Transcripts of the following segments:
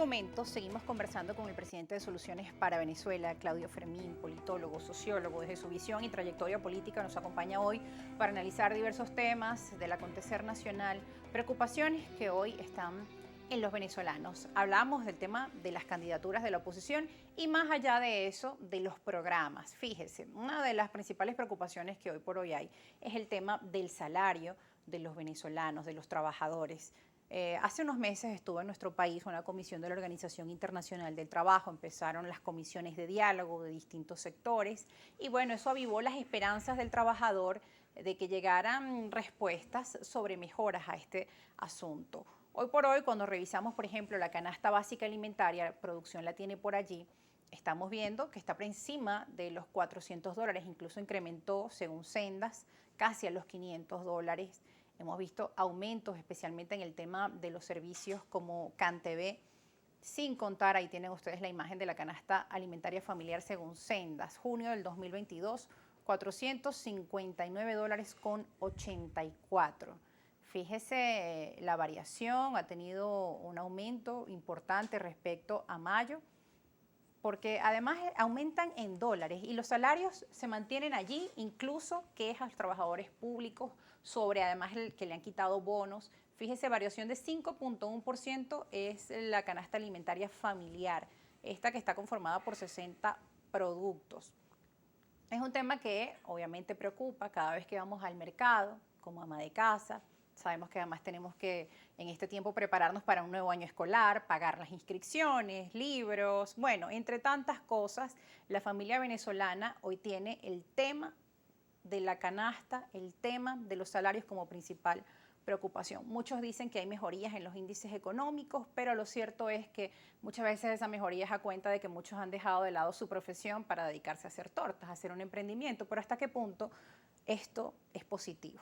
momento seguimos conversando con el presidente de Soluciones para Venezuela, Claudio Fermín, politólogo, sociólogo. Desde su visión y trayectoria política nos acompaña hoy para analizar diversos temas del acontecer nacional, preocupaciones que hoy están en los venezolanos. Hablamos del tema de las candidaturas de la oposición y más allá de eso, de los programas. Fíjese, una de las principales preocupaciones que hoy por hoy hay es el tema del salario de los venezolanos, de los trabajadores. Hace unos meses estuvo en nuestro país una comisión de la Organización Internacional del Trabajo, empezaron las comisiones de diálogo de distintos sectores y bueno, eso avivó las esperanzas del trabajador de que llegaran respuestas sobre mejoras a este asunto. Hoy por hoy, cuando revisamos, por ejemplo, la canasta básica alimentaria, producción la tiene por allí, estamos viendo que está por encima de los $400, incluso incrementó, según Sendas, casi a los $500. Hemos visto aumentos, especialmente en el tema de los servicios como CanTV, sin contar, ahí tienen ustedes la imagen de la canasta alimentaria familiar según Sendas, junio del 2022, $459,84. Fíjese la variación, ha tenido un aumento importante respecto a mayo, porque además aumentan en dólares y los salarios se mantienen allí, incluso quejas a los trabajadores públicos sobre además el que le han quitado bonos. Fíjese, variación de 5.1% es la canasta alimentaria familiar, esta que está conformada por 60 productos. Es un tema que obviamente preocupa cada vez que vamos al mercado, como ama de casa. Sabemos que además tenemos que en este tiempo prepararnos para un nuevo año escolar, pagar las inscripciones, libros, bueno, entre tantas cosas, la familia venezolana hoy tiene el tema de la canasta, el tema de los salarios como principal preocupación. Muchos dicen que hay mejorías en los índices económicos, pero lo cierto es que muchas veces esa mejoría es a cuenta de que muchos han dejado de lado su profesión para dedicarse a hacer tortas, a hacer un emprendimiento, pero ¿hasta qué punto esto es positivo?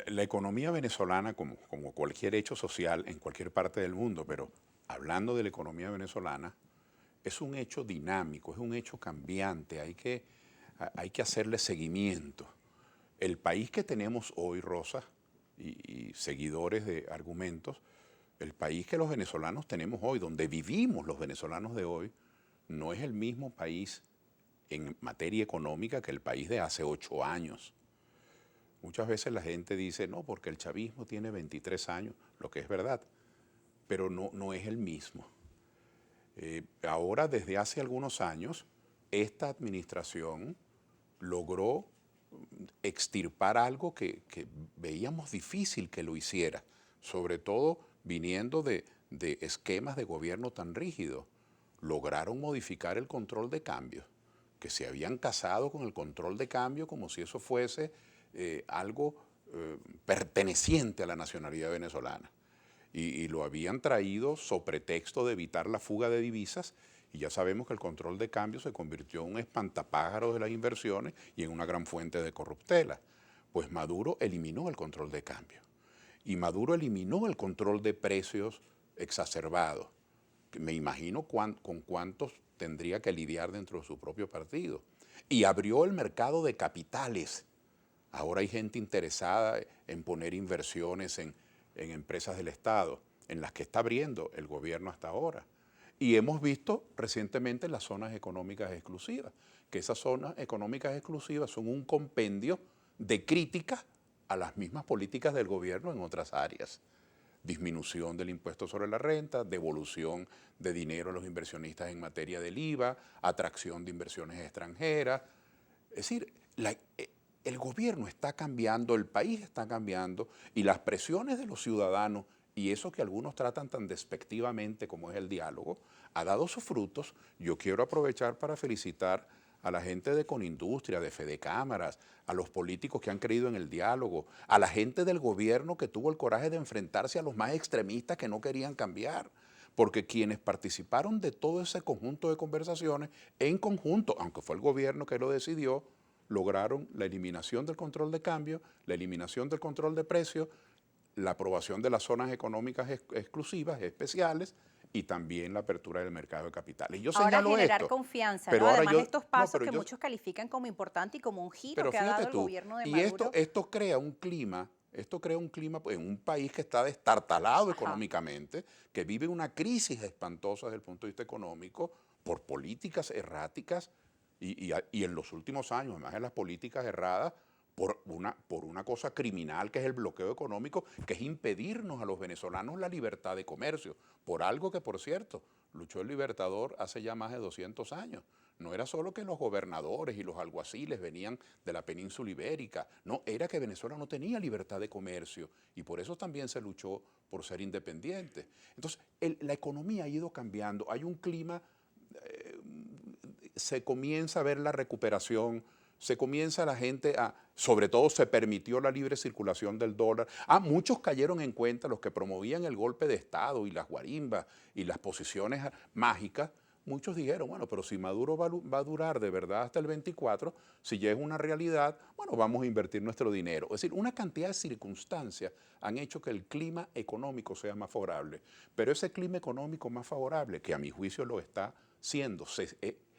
La economía venezolana, como cualquier hecho social en cualquier parte del mundo, pero hablando de la economía venezolana, es un hecho dinámico, es un hecho cambiante, hay que hacerle seguimiento. El país que tenemos hoy, Rosa, y seguidores de argumentos, el país que los venezolanos tenemos hoy, donde vivimos los venezolanos de hoy, no es el mismo país en materia económica que el país de hace 8 años. Muchas veces la gente dice, no, porque el chavismo tiene 23 años, lo que es verdad, pero no es el mismo. Ahora, desde hace algunos años, esta administración logró extirpar algo que veíamos difícil que lo hiciera, sobre todo viniendo de esquemas de gobierno tan rígidos. Lograron modificar el control de cambio, que se habían casado con el control de cambio como si eso fuese algo perteneciente a la nacionalidad venezolana. Y lo habían traído so pretexto de evitar la fuga de divisas, y ya sabemos que el control de cambio se convirtió en un espantapájaros de las inversiones y en una gran fuente de corruptela. Pues Maduro eliminó el control de cambio. Y Maduro eliminó el control de precios exacerbados. Me imagino con cuántos tendría que lidiar dentro de su propio partido. Y abrió el mercado de capitales. Ahora hay gente interesada en poner inversiones en empresas del Estado, en las que está abriendo el gobierno hasta ahora. Y hemos visto recientemente las zonas económicas exclusivas, que esas zonas económicas exclusivas son un compendio de críticas a las mismas políticas del gobierno en otras áreas. Disminución del impuesto sobre la renta, devolución de dinero a los inversionistas en materia del IVA, atracción de inversiones extranjeras. Es decir, el gobierno está cambiando, el país está cambiando y las presiones de los ciudadanos y eso que algunos tratan tan despectivamente como es el diálogo, ha dado sus frutos. Yo quiero aprovechar para felicitar a la gente de Conindustria, de Fedecámaras, a los políticos que han creído en el diálogo, a la gente del gobierno que tuvo el coraje de enfrentarse a los más extremistas que no querían cambiar. Porque quienes participaron de todo ese conjunto de conversaciones, en conjunto, aunque fue el gobierno que lo decidió, lograron la eliminación del control de cambio, la eliminación del control de precios, la aprobación de las zonas económicas exclusivas, especiales, y también la apertura del mercado de capitales. Y yo ahora señalo generar esto, confianza, pero ¿no? ahora Además yo, estos no, pasos que muchos califican como importantes y como un giro pero que ha dado fíjate el tú, gobierno de y Maduro. esto crea un clima Esto crea un clima en un país que está destartalado Ajá. económicamente, que vive una crisis espantosa desde el punto de vista económico por políticas erráticas y en los últimos años, además de las políticas erradas, por una cosa criminal que es el bloqueo económico, que es impedirnos a los venezolanos la libertad de comercio, por algo que, por cierto, luchó el Libertador hace ya más de 200 años. No era solo que los gobernadores y los alguaciles venían de la península ibérica, no, era que Venezuela no tenía libertad de comercio y por eso también se luchó por ser independiente. Entonces, la economía ha ido cambiando, hay un clima, se comienza a ver la recuperación, se comienza la gente a, sobre todo se permitió la libre circulación del dólar. Muchos cayeron en cuenta, los que promovían el golpe de Estado y las guarimbas y las posiciones mágicas, muchos dijeron, bueno, pero si Maduro va a durar de verdad hasta el 24, si ya es una realidad, bueno, vamos a invertir nuestro dinero. Es decir, una cantidad de circunstancias han hecho que el clima económico sea más favorable. Pero ese clima económico más favorable, que a mi juicio lo está siendo,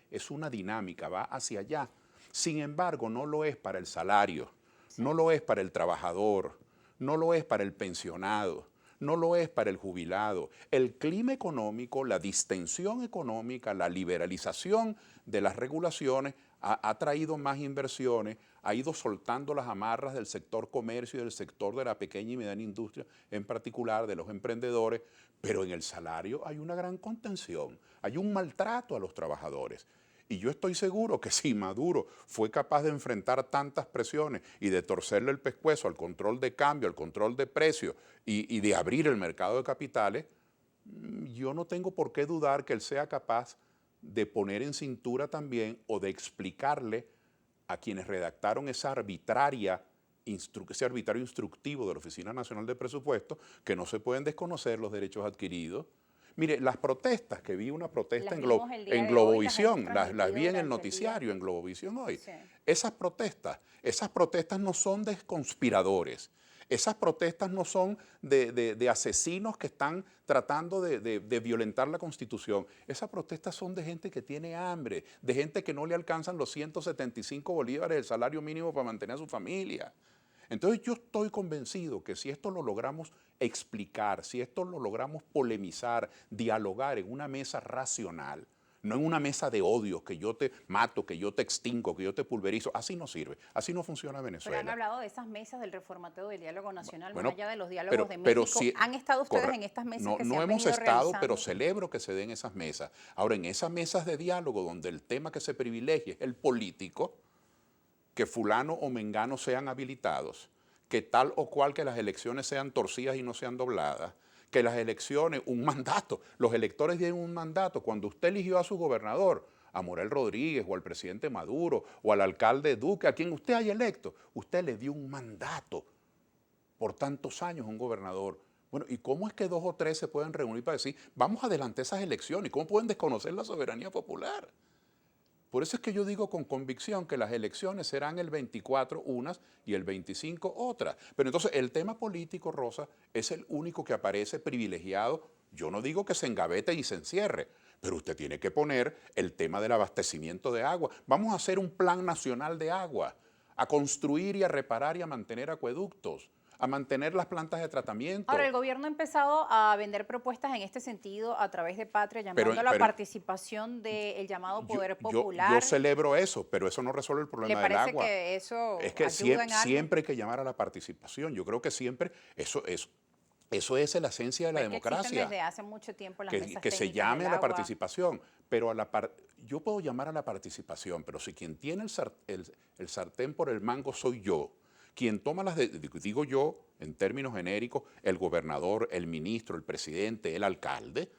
es una dinámica, va hacia allá. Sin embargo, no lo es para el salario, no lo es para el trabajador, no lo es para el pensionado, no lo es para el jubilado. El clima económico, la distensión económica, la liberalización de las regulaciones ha traído más inversiones, ha ido soltando las amarras del sector comercio y del sector de la pequeña y mediana industria, en particular de los emprendedores, pero en el salario hay una gran contención, hay un maltrato a los trabajadores. Y yo estoy seguro que si Maduro fue capaz de enfrentar tantas presiones y de torcerle el pescuezo al control de cambio, al control de precios y de abrir el mercado de capitales, yo no tengo por qué dudar que él sea capaz de poner en cintura también o de explicarle a quienes redactaron ese arbitrario instructivo de la Oficina Nacional de Presupuestos que no se pueden desconocer los derechos adquiridos. Mire, las protestas, que vi una protesta en Globovisión, las vi en el noticiario, en Globovisión hoy. Sí. Esas protestas no son de conspiradores, esas protestas no son de asesinos que están tratando de violentar la Constitución. Esas protestas son de gente que tiene hambre, de gente que no le alcanzan los 175 bolívares del salario mínimo para mantener a su familia. Entonces yo estoy convencido que si esto lo logramos explicar, si esto lo logramos polemizar, dialogar en una mesa racional, no en una mesa de odio, que yo te mato, que yo te extingo, que yo te pulverizo, así no sirve, así no funciona Pero han Venezuela. hablado de esas mesas del reformateo del diálogo nacional, más Bueno, allá de los diálogos de pero México. sí, ¿Han estado ustedes en estas mesas que se no han hemos venido estado, pero realizando? celebro que se den esas mesas. Ahora, en esas mesas de diálogo donde el tema que se privilegia es el político, que fulano o mengano sean habilitados, que tal o cual que las elecciones sean torcidas y no sean dobladas, que las elecciones, un mandato, los electores tienen un mandato. Cuando usted eligió a su gobernador, a Morel Rodríguez o al presidente Maduro o al alcalde Duque, a quien usted haya electo, usted le dio un mandato por tantos años a un gobernador. Bueno, ¿y cómo es que dos o tres se pueden reunir para decir, vamos adelante esas elecciones? ¿Cómo pueden desconocer la soberanía popular? Por eso es que yo digo con convicción que las elecciones serán el 24 unas y el 25 otras. Pero entonces el tema político, Rosa, es el único que aparece privilegiado. Yo no digo que se engavete y se encierre, pero usted tiene que poner el tema del abastecimiento de agua. Vamos a hacer un plan nacional de agua, a construir y a reparar y a mantener acueductos, a mantener las plantas de tratamiento. Ahora, el gobierno ha empezado a vender propuestas en este sentido a través de Patria, Pero, llamando a la pero participación del llamado poder yo popular. celebro eso, pero eso no resuelve el ¿Le problema del parece agua. que eso Es que ayuda en algo? siempre hay que llamar a la participación. Yo creo que siempre eso es la esencia de la Pero es que existen democracia. desde hace mucho tiempo las mesas Que se técnicas llame del a la agua. participación, pero yo puedo llamar a la participación, pero si quien tiene el sartén por el mango soy yo, quien toma digo yo, en términos genéricos, el gobernador, el ministro, el presidente, el alcalde,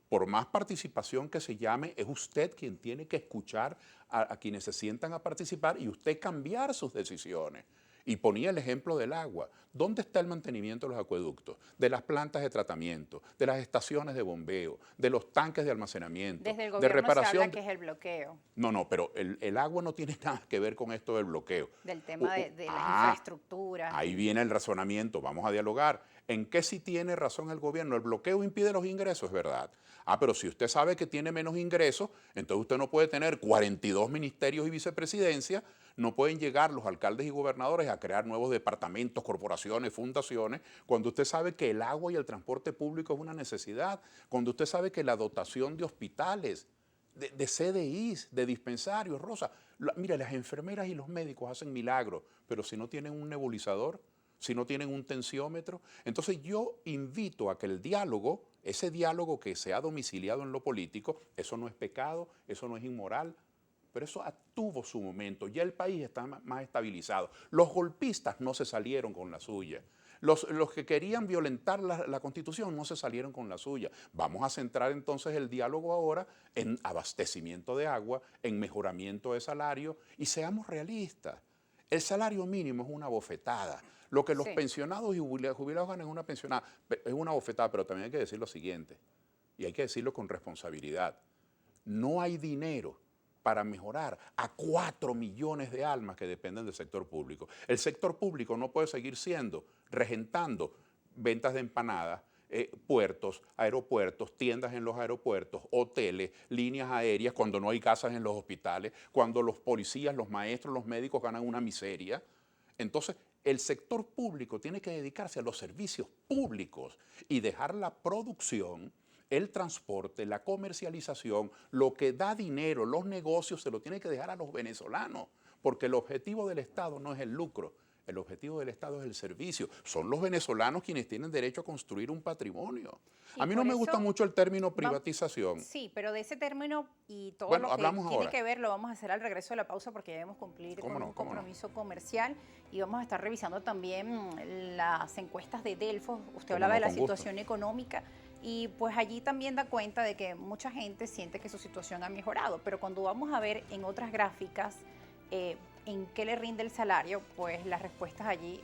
por más participación que se llame, es usted quien tiene que escuchar a quienes se sientan a participar y usted cambiar sus decisiones. Y ponía el ejemplo del agua. ¿Dónde está el mantenimiento de los acueductos, de las plantas de tratamiento, de las estaciones de bombeo, de los tanques de almacenamiento, Desde el de gobierno se reparación? habla que es el bloqueo No, pero el agua no tiene nada que ver con esto del bloqueo. del tema de las Ah, infraestructuras. ahí viene el razonamiento, vamos a dialogar. ¿En qué sí tiene razón el gobierno? El bloqueo impide los ingresos, es verdad. Ah, pero si usted sabe que tiene menos ingresos, entonces usted no puede tener 42 ministerios y vicepresidencias, no pueden llegar los alcaldes y gobernadores a crear nuevos departamentos, corporaciones, fundaciones, cuando usted sabe que el agua y el transporte público es una necesidad, cuando usted sabe que la dotación de hospitales, de CDIs, de dispensarios, Rosa, mira, las enfermeras y los médicos hacen milagros, pero si no tienen un nebulizador, si no tienen un tensiómetro. Entonces yo invito a que el diálogo, ese diálogo que se ha domiciliado en lo político, eso no es pecado, eso no es inmoral, pero eso tuvo su momento. Ya el país está más estabilizado. Los golpistas no se salieron con la suya. Los que querían violentar la Constitución no se salieron con la suya. Vamos a centrar entonces el diálogo ahora en abastecimiento de agua, en mejoramiento de salario y seamos realistas. El salario mínimo es una bofetada. Lo que los pensionados y jubilados ganan es una bofetada, pero también hay que decir lo siguiente, y hay que decirlo con responsabilidad. No hay dinero para mejorar a 4 millones de almas que dependen del sector público. El sector público no puede seguir regentando ventas de empanadas, puertos, aeropuertos, tiendas en los aeropuertos, hoteles, líneas aéreas, cuando no hay casas en los hospitales, cuando los policías, los maestros, los médicos ganan una miseria. Entonces, el sector público tiene que dedicarse a los servicios públicos y dejar la producción, el transporte, la comercialización, lo que da dinero, los negocios, se lo tiene que dejar a los venezolanos, porque el objetivo del Estado no es el lucro, el objetivo del Estado es el servicio. Son los venezolanos quienes tienen derecho a construir un patrimonio. A mí no me gusta mucho el término privatización. Sí, pero de ese término y todo lo que tiene que ver lo vamos a hacer al regreso de la pausa porque debemos cumplir con un compromiso comercial y vamos a estar revisando también las encuestas de Delfos. Usted hablaba de la situación económica y pues allí también da cuenta de que mucha gente siente que su situación ha mejorado, pero cuando vamos a ver en otras gráficas en qué le rinde el salario, pues las respuestas allí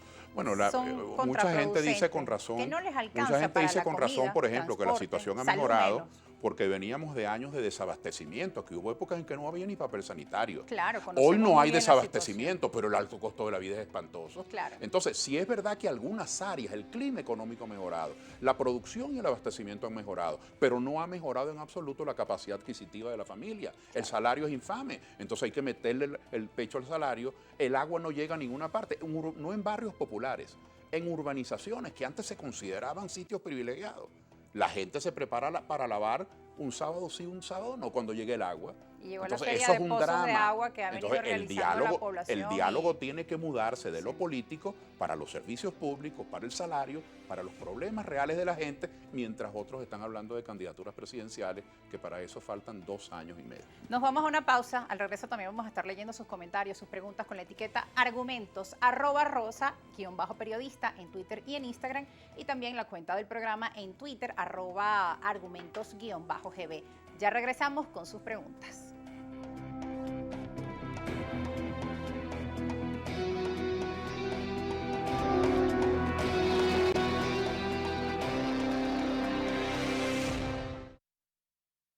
son mucha gente dice con razón, que no les alcanza mucha gente para dice la con comida, razón, por ejemplo, que la situación ha mejorado menos. porque veníamos de años de desabastecimiento, que hubo épocas en que no había ni papel sanitario. Claro, hoy no hay desabastecimiento, pero el alto costo de la vida es espantoso. Claro. Entonces, si es verdad que algunas áreas, el clima económico ha mejorado, la producción y el abastecimiento han mejorado, pero no ha mejorado en absoluto la capacidad adquisitiva de la familia. El salario es infame, entonces hay que meterle el pecho al salario. El agua no llega a ninguna parte, no en barrios populares, en urbanizaciones que antes se consideraban sitios privilegiados. La gente se prepara para lavar un sábado sí, un sábado no, cuando llegue el agua. Y llegó entonces, eso es un drama. De agua que ha venido el diálogo tiene que mudarse de lo político para los servicios públicos, para el salario, para los problemas reales de la gente, mientras otros están hablando de candidaturas presidenciales, que para eso faltan 2 años y medio. Nos vamos a una pausa. Al regreso también vamos a estar leyendo sus comentarios, sus preguntas con la etiqueta argumentos, @rosa_periodista en Twitter y en Instagram, y también la cuenta del programa en Twitter, @argumentos_gb. Ya regresamos con sus preguntas.